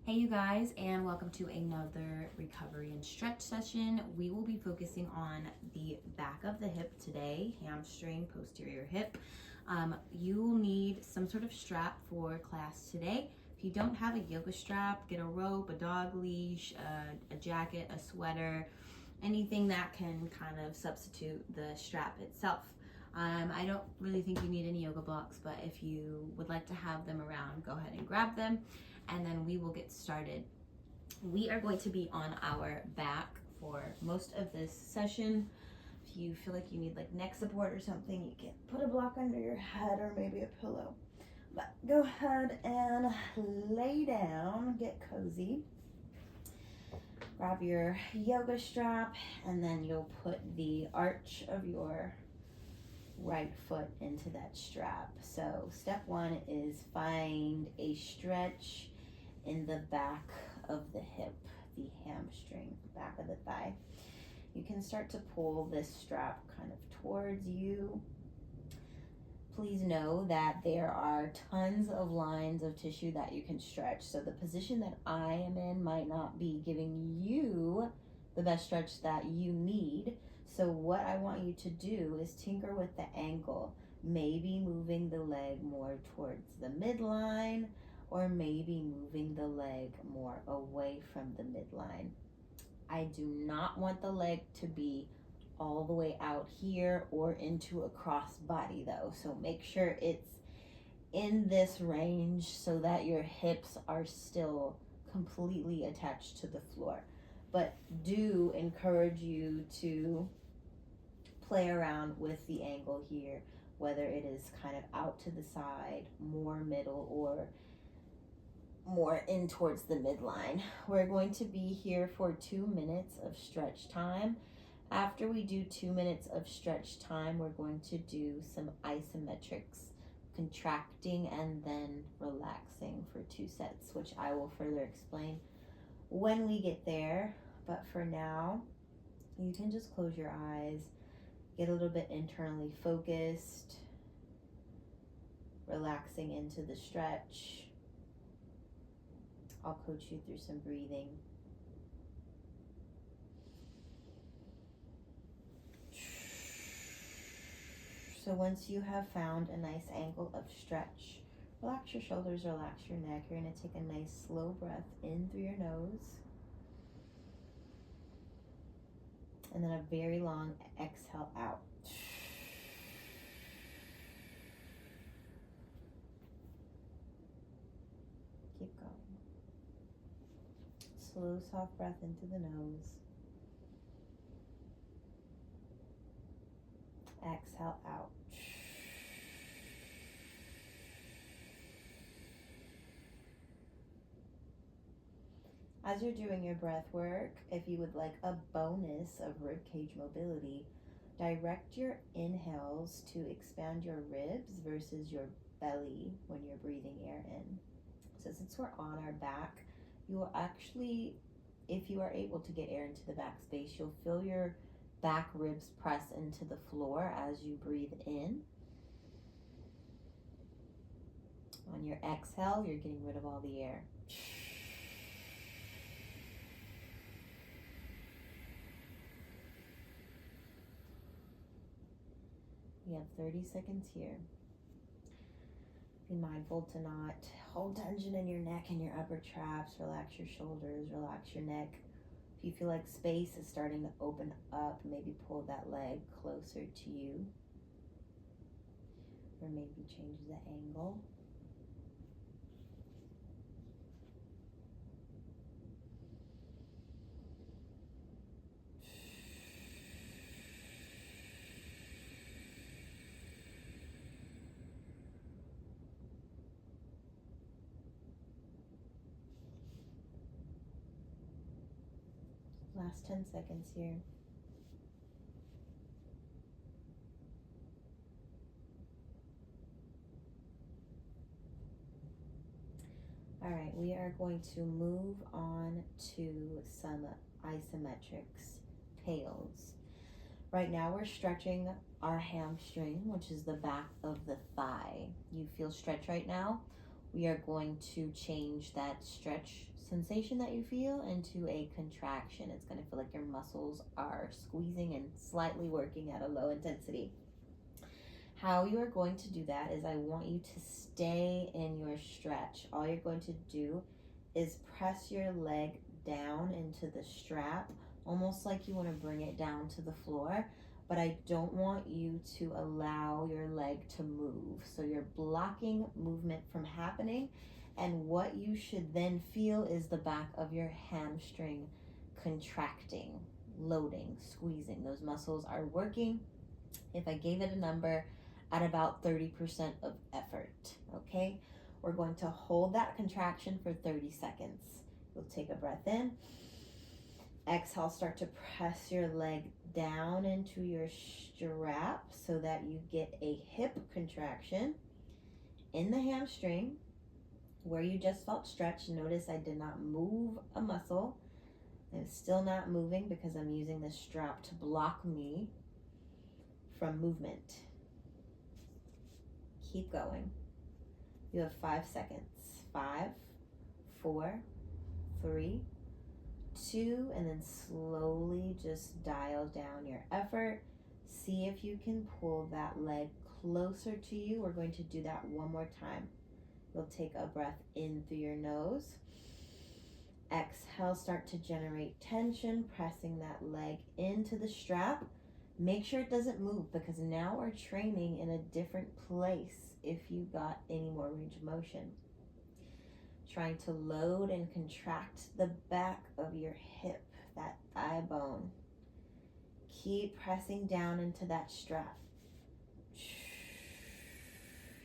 Hey you guys, and welcome to another recovery and stretch session. We will be focusing on the back of the hip today, hamstring, posterior hip. You'll need some sort of strap for class today. If you don't have a yoga strap, get a rope, a dog leash, a jacket, a sweater, anything that can kind of substitute the strap itself. I don't really think you need any yoga blocks, but if you would like to have them around, go ahead and grab them, and then we will get started. We are going to be on our back for most of this session. If you feel like you need like neck support or something, you can put a block under your head or maybe a pillow. But go ahead and lay down, get cozy. Grab your yoga strap, and then you'll put the arch of your right foot into that strap. So step one is find a stretch in the back of the hip, the hamstring, back of the thigh. You can start to pull this strap kind of towards you. Please know that there are tons of lines of tissue that you can stretch. So the position that I am in might not be giving you the best stretch that you need. So what I want you to do is tinker with the angle, maybe moving the leg more towards the midline, or maybe moving the leg more away from the midline. I do not want the leg to be all the way out here or into a cross body though. So make sure it's in this range so that your hips are still completely attached to the floor. But do encourage you to play around with the angle here, whether it is kind of out to the side, more middle, or more in towards the midline. We're going to be here for 2 minutes of stretch time. After we do 2 minutes of stretch time, we're going to do some isometrics, contracting and then relaxing for 2 sets, which I will further explain when we get there. But for now, you can just close your eyes, get a little bit internally focused, relaxing into the stretch. I'll coach you through some breathing. So once you have found a nice angle of stretch, relax your shoulders, relax your neck. You're going to take a nice slow breath in through your nose, and then a very long exhale out. Keep going. Slow, soft breath into the nose. Exhale out. As you're doing your breath work, if you would like a bonus of ribcage mobility, direct your inhales to expand your ribs versus your belly when you're breathing air in. So since we're on our back, you will actually, if you are able to get air into the back space, you'll feel your back ribs press into the floor as you breathe in. On your exhale, you're getting rid of all the air. We have 30 seconds here. Be mindful to not hold tension in your neck and your upper traps. Relax your shoulders, relax your neck. If you feel like space is starting to open up, maybe pull that leg closer to you, or maybe change the angle. Last 10 seconds here. All right, we are going to move on to some isometrics, tails. Right now we're stretching our hamstring, which is the back of the thigh. You feel stretch right now? we are going to change that stretch sensation that you feel into a contraction. It's going to feel like your muscles are squeezing and slightly working at a low intensity. How you are going to do that is I want you to stay in your stretch. All you're going to do is press your leg down into the strap, almost like you want to bring it down to the floor, but I don't want you to allow your leg to move. So you're blocking movement from happening, and what you should then feel is the back of your hamstring contracting, loading, squeezing. Those muscles are working. If I gave it a number, at about 30% of effort, okay? We're going to hold that contraction for 30 seconds. You'll take a breath in. Exhale, start to press your leg down into your strap so that you get a hip contraction in the hamstring where you just felt stretch. Notice I did not move a muscle. I'm still not moving because I'm using the strap to block me from movement. Keep going. You have 5 seconds. 5, 4, 3, 2, and then slowly just dial down your effort. See if you can pull that leg closer to you. We're going to do that one more time. You'll take a breath in through your nose. Exhale, start to generate tension, pressing that leg into the strap. Make sure it doesn't move because now we're training in a different place if you got any more range of motion. Trying to load and contract the back of your hip, that thigh bone. Keep pressing down into that strap.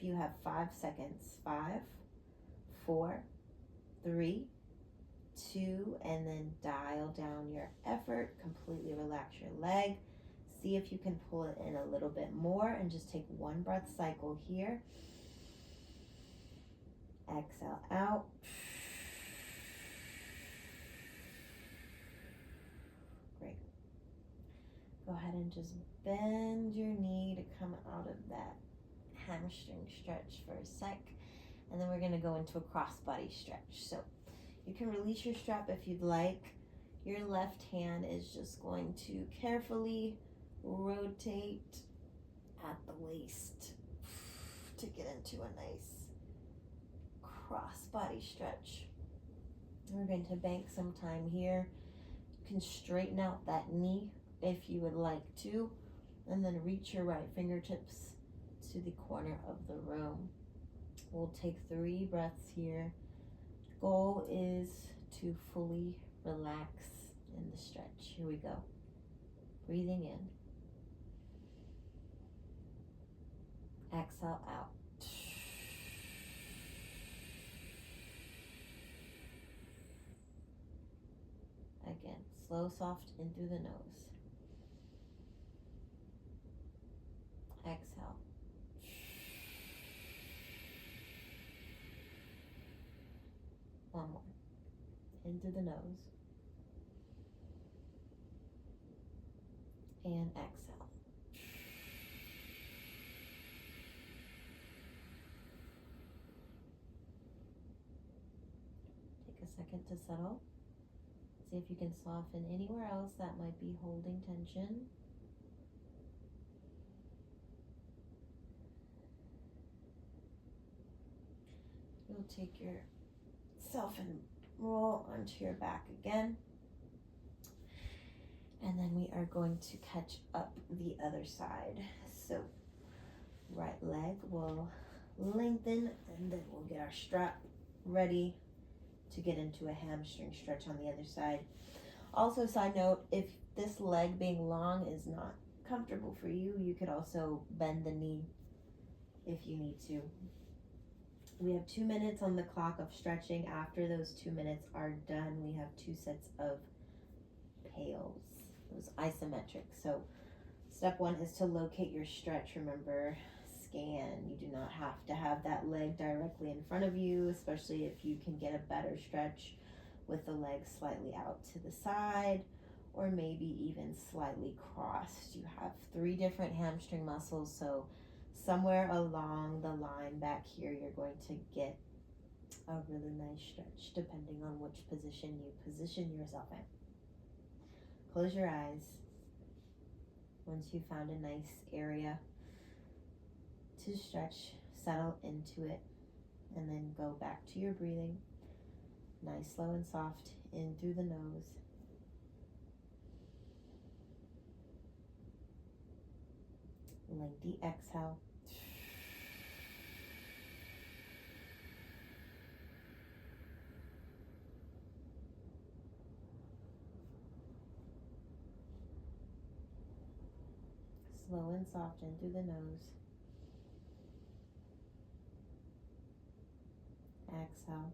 You have 5 seconds. 5, 4, 3, 2, and then dial down your effort. Completely relax your leg. See if you can pull it in a little bit more and just take one breath cycle here. Exhale out. Great. Go ahead and just bend your knee to come out of that hamstring stretch for a sec. And then we're going to go into a crossbody stretch. So you can release your strap if you'd like. Your left hand is just going to carefully rotate at the waist to get into a nice cross-body stretch. We're going to bank some time here. You can straighten out that knee if you would like to, and then reach your right fingertips to the corner of the room. We'll take 3 breaths here. Goal is to fully relax in the stretch. Here we go. Breathing in. Exhale out. Again, slow, soft in through the nose. Exhale. One more. In through the nose. And exhale. Take a second to settle. See if you can soften anywhere else that might be holding tension. You'll take yourself and roll onto your back again. And then we are going to catch up the other side. So right leg will lengthen, and then we'll get our strap ready to get into a hamstring stretch on the other side. Also, side note, if this leg being long is not comfortable for you, you could also bend the knee if you need to. We have 2 minutes on the clock of stretching. After those 2 minutes are done, we have 2 sets of pails, those isometric. So step 1 is to locate your stretch. Remember, scan. You do not have to have that leg directly in front of you, especially if you can get a better stretch with the leg slightly out to the side or maybe even slightly crossed. You have 3 different hamstring muscles, so somewhere along the line back here, you're going to get a really nice stretch depending on which position you position yourself in. Close your eyes once you've found a nice area to stretch, settle into it, and then go back to your breathing. Nice, slow, and soft in through the nose. Lengthy exhale. Slow and soft in through the nose. Exhale.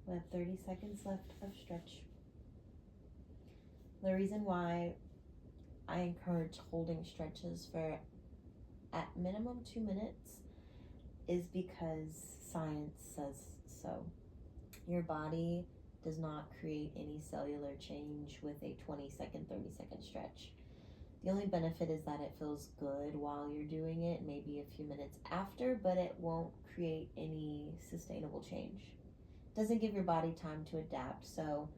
We have 30 seconds left of stretch. The reason why I encourage holding stretches for at minimum 2 minutes is because science says so. Your body does not create any cellular change with a 20-second, 30-second stretch. The only benefit is that it feels good while you're doing it, maybe a few minutes after, but it won't create any sustainable change. It doesn't give your body time to adapt. So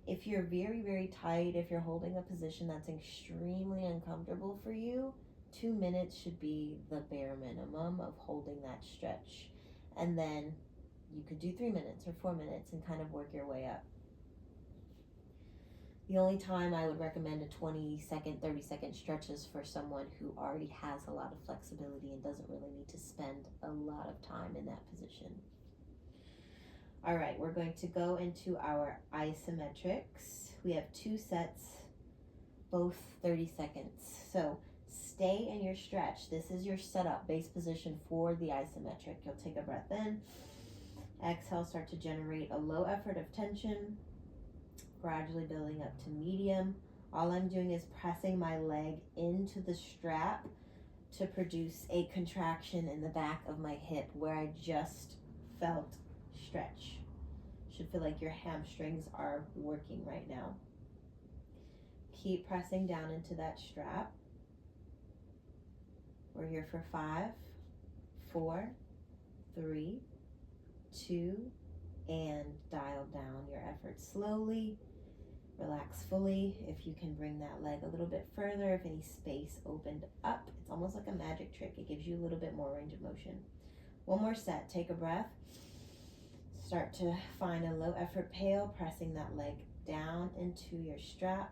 if you're very, very tight, if you're holding a position that's extremely uncomfortable for you, 2 minutes should be the bare minimum of holding that stretch. And then you could do 3 minutes or 4 minutes and kind of work your way up. The only time I would recommend a 20-second, 30-second stretch is for someone who already has a lot of flexibility and doesn't really need to spend a lot of time in that position. All right, we're going to go into our isometrics. We have 2 sets, both 30 seconds. So stay in your stretch. This is your setup, base position for the isometric. You'll take a breath in. Exhale, start to generate a low effort of tension, gradually building up to medium. All I'm doing is pressing my leg into the strap to produce a contraction in the back of my hip where I just felt stretch. Should feel like your hamstrings are working right now. Keep pressing down into that strap. We're here for 5, 4, 3, 2, and dial down your effort slowly. Relax fully. If you can bring that leg a little bit further, if any space opened up, it's almost like a magic trick. It gives you a little bit more range of motion. One more set. Take a breath. Start to find a low effort pail, pressing that leg down into your strap.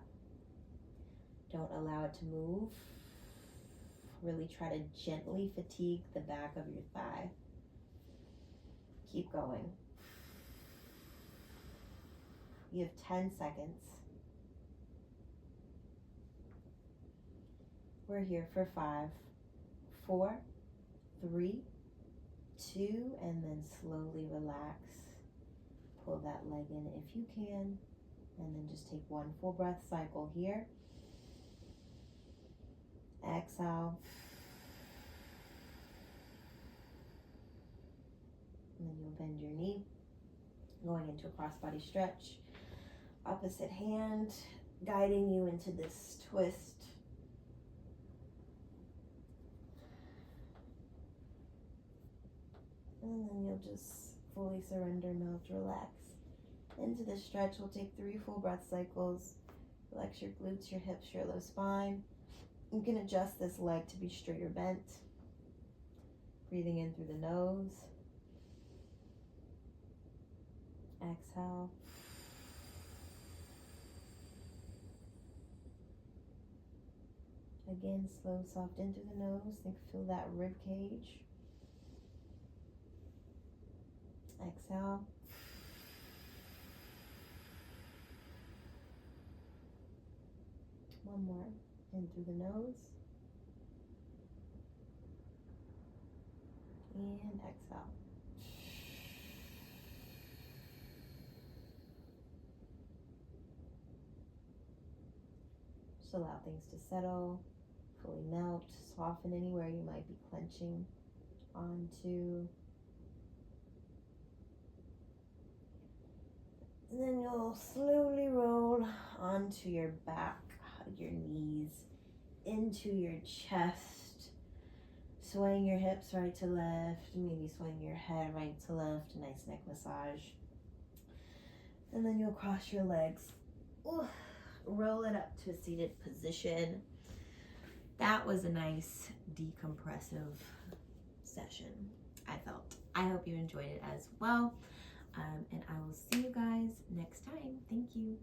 Don't allow it to move. Really try to gently fatigue the back of your thigh. Keep going. You have 10 seconds. We're here for 5, 4, 3, 2, and then slowly relax. Pull that leg in if you can, and then just take one full breath cycle here. Exhale. And then you'll bend your knee, going into a crossbody stretch. Opposite hand guiding you into this twist. And then you'll just fully surrender, melt, relax. Into this stretch, we'll take 3 full breath cycles. Relax your glutes, your hips, your low spine. You can adjust this leg to be straight or bent. Breathing in through the nose. Exhale. Again, slow, soft in through the nose. Feel that rib cage. Exhale. One more. In through the nose. And exhale. Just allow things to settle, fully melt, soften anywhere you might be clenching onto. you'll slowly roll onto your back, hug your knees into your chest, swaying your hips right to left, maybe swaying your head right to left, nice neck massage. And then you'll cross your legs. Ooh, roll it up to a seated position. That was a nice decompressive session, I felt. I hope you enjoyed it as well. And I will see you guys next time. Thank you.